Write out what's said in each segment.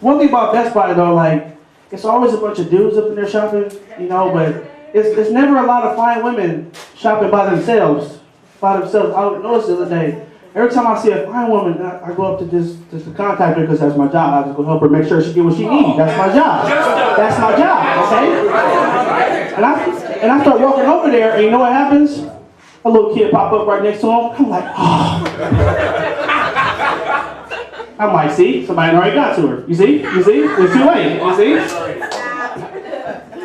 one thing about Best Buy though, like, it's always a bunch of dudes up in there shopping, you know, but it's never a lot of fine women shopping by themselves. I noticed the other day, every time I see a fine woman, I go up to just to contact her because that's my job. I just go help her make sure she get what she needs. That's my job. That's my job, okay? And I start walking over there, and you know what happens? A little kid pop up right next to him. I'm like, oh. I'm like, see, somebody already got to her. You see? It's too late. You see?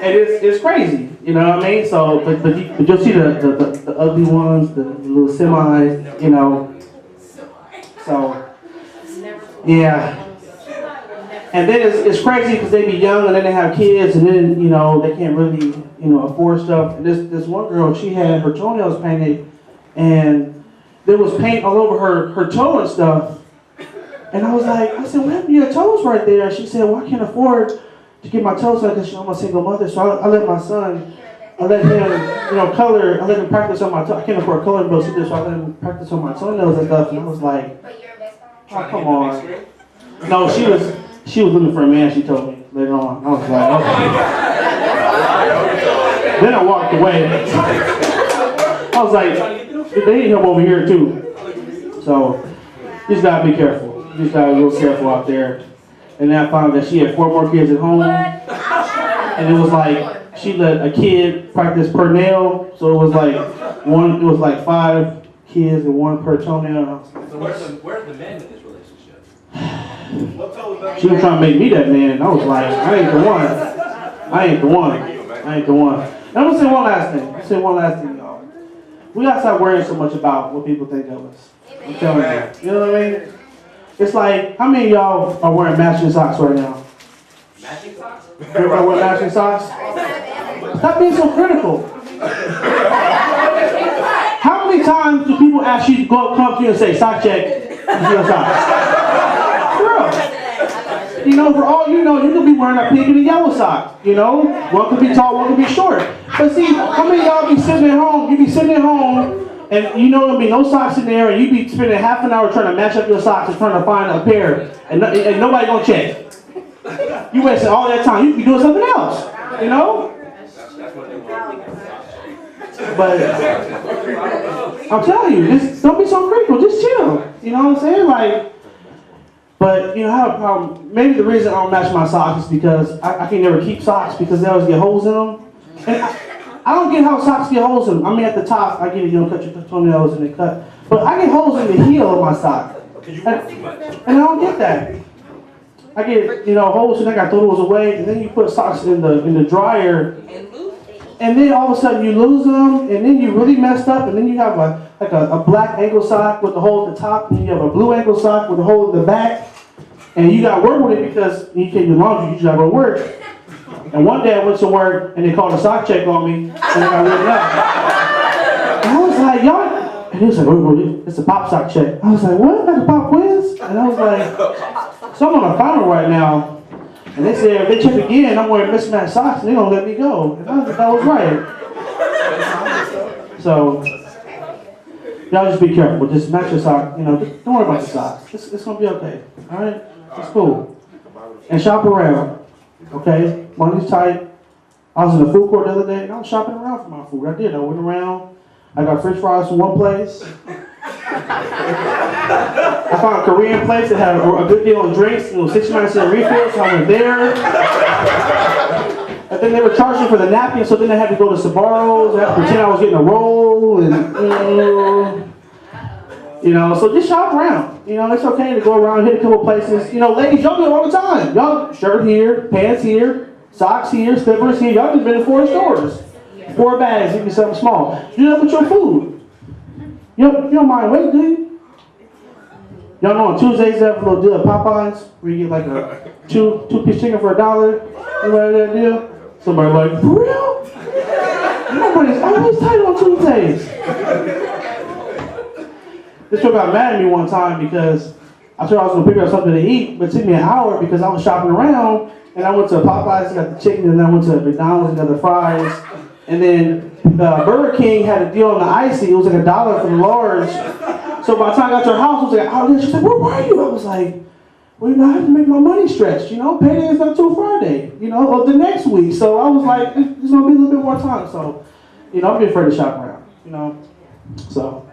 And it's crazy, you know what I mean? So, but you'll see the ugly ones, the little semis, you know. So, yeah. And then it's crazy because they be young and then they have kids and then, you know, they can't really, you know, afford stuff. And this one girl, she had her toenails painted and there was paint all over her toe and stuff. And I said, what happened to your toes right there? And she said, well, I can't afford to get my toes done because I'm a single mother. So I let my son, I let him, you know, color, I let him practice on my toes. I can't afford coloring books either, so I let him practice on my toenails and stuff. And I was like, oh, come on. No, she was looking for a man, she told me later on. I was like, okay. Then I walked away. I was like, they need help over here too. So, you just gotta be careful. You just gotta be real careful out there. And then I found that she had 4 more kids at home. And it was like, she let a kid practice per nail. So it was like 5 kids and 1 per toenail. So where's the man in this relationship? She was trying to make me that man. And I was like, I ain't the one. And I'm gonna say one last thing, y'all. We gotta stop worrying so much about what people think of us. I'm telling you. You know what I mean? It's like, how many of y'all are wearing matching socks right now? Matching socks? Everybody wear matching socks? Stop being so critical. How many times do people ask you to come up to you and say, sock check, and see your socks? Girl. You know, for all you know, you could be wearing a pink and a yellow sock. You know, one could be tall, one could be short. But see, how many of y'all be sitting at home? You be sitting at home. And you know there'll be no socks in there, and you be spending half an hour trying to match up your socks and trying to find a pair, and nobody gonna check. You wasted all that time. You could be doing something else, you know? But I'm telling you, just don't be so critical. Just chill. You know what I'm saying? Like, but you know, I have a problem. Maybe the reason I don't match my socks is because I can never keep socks because they always get holes in them. And I don't get how socks get holes in them. I mean, at the top, I get it, you know, cut your toenails and they cut. But I get holes in the heel of my sock. And I don't get that. I get, you know, holes and I got throw those away. And then you put socks in the dryer. And then all of a sudden you lose them. And then you really messed up. And then you have a black ankle sock with a hole at the top. And you have a blue ankle sock with a hole in the back. And you got to work with it because you can't do laundry. You just got to go to work. And one day I went to work and they called a sock check on me and I got written up. And I was like, y'all, and he was like, oh, it's a pop sock check. I was like, what? That's a pop quiz? And I was like, so I'm on a final right now. And they said, if they check again, I'm wearing mismatched socks and they don't let me go. And I thought that was right. So, y'all just be careful. Just match your sock. You know, don't worry about the socks. It's going to be okay. All right? It's cool. And shop around. Okay, money's tight. I was in the food court the other day and I was shopping around for my food. I did. I went around. I got French fries from one place. I found a Korean place that had a good deal on drinks. It was 69-cent refills, so I went there. And then they were charging for the napkin, so then I had to go to Sbarro's. I had to pretend I was getting a roll and you know, so just shop around. You know, it's okay to go around and hit a couple places. You know, ladies, y'all do it all the time. Y'all shirt here, pants here, socks here, slippers here. Y'all just been in 4 stores. 4 bags, give me something small. Do that with your food. You don't mind weight, do you? Y'all know on Tuesdays they have a little deal at Popeyes where you get like a two-piece chicken for $1. You know that deal? Somebody like, for real? Nobody's always tight on Tuesdays. This girl got mad at me one time because I told her I was going to pick up something to eat, but it took me an hour because I was shopping around, and I went to Popeyes and got the chicken, and then I went to McDonald's and got the fries, and then Burger King had a deal on the icy. It was like $1 for the large. So by the time I got to her house, I was like, oh, she's like, where were you? I was like, well, I have to make my money stretch, payday is not till Friday, of the next week. So I was like, it's gonna be a little bit more time. So, I'm getting afraid to shop around, So